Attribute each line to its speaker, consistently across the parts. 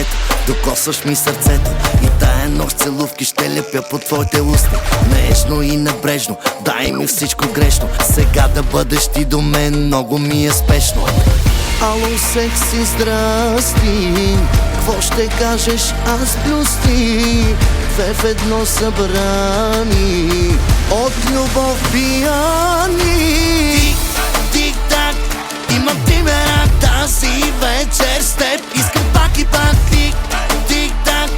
Speaker 1: небето, докосваш ми сърцето и тая нощ целувки ще лепя по твоите усти. Нежно и небрежно, дай ми всичко грешно. Сега да бъдеш ти до мен, много ми е спешно. Ало, секси, здрасти, какво ще кажеш, аз плюс ти? Две в едно събрани, от любов пияни. Тик-так, имам ти ме рак, тази вечер с теб искам пак и пак. Тик-так,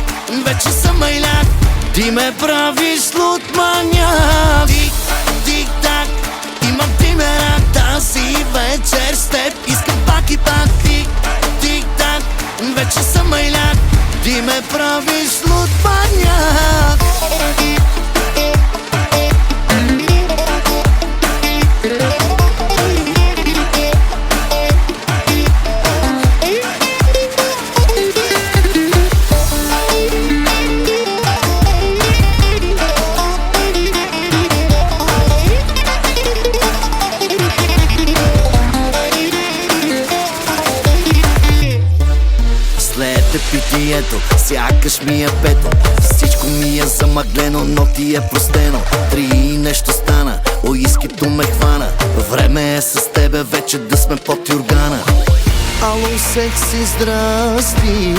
Speaker 1: вече съм майляк, ти ме правиш луд маняк. Тик-так, имам ти ме рак, тази вечер с теб искам пак и пак. Тик-так, вече съм майляк, ти ме правиш луд маняк. След питието, сякаш ми е пето. Всичко ми е замъглено, но ти е простено. Три и нещо стана, уискито ме хвана. Време е с тебе вече да сме под юргана. Ало, секси, здрасти,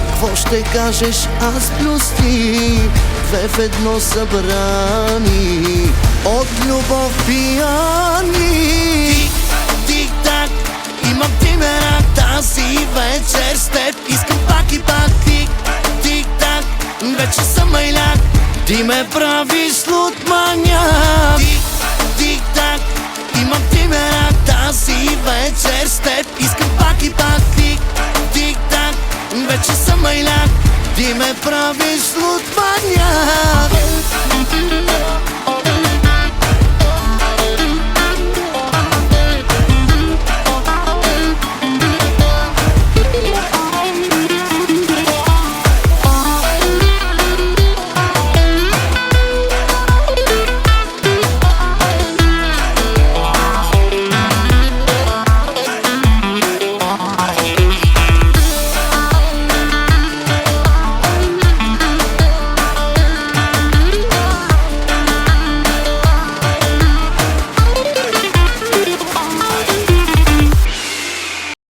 Speaker 1: какво ще кажеш, аз плюс ти? Две в едно събрани, от любов пияни. Тик-так, имам ти ме рак, тази вечер с теб искам пак и пак. Тик-так, вече съм майляк, ти ме правиш луд маняк. Тик-так, имам ти ме рак, тази вечер с теб искам пак и пак. Тик-так, вече съм майляк, ти ме правиш луд маняк.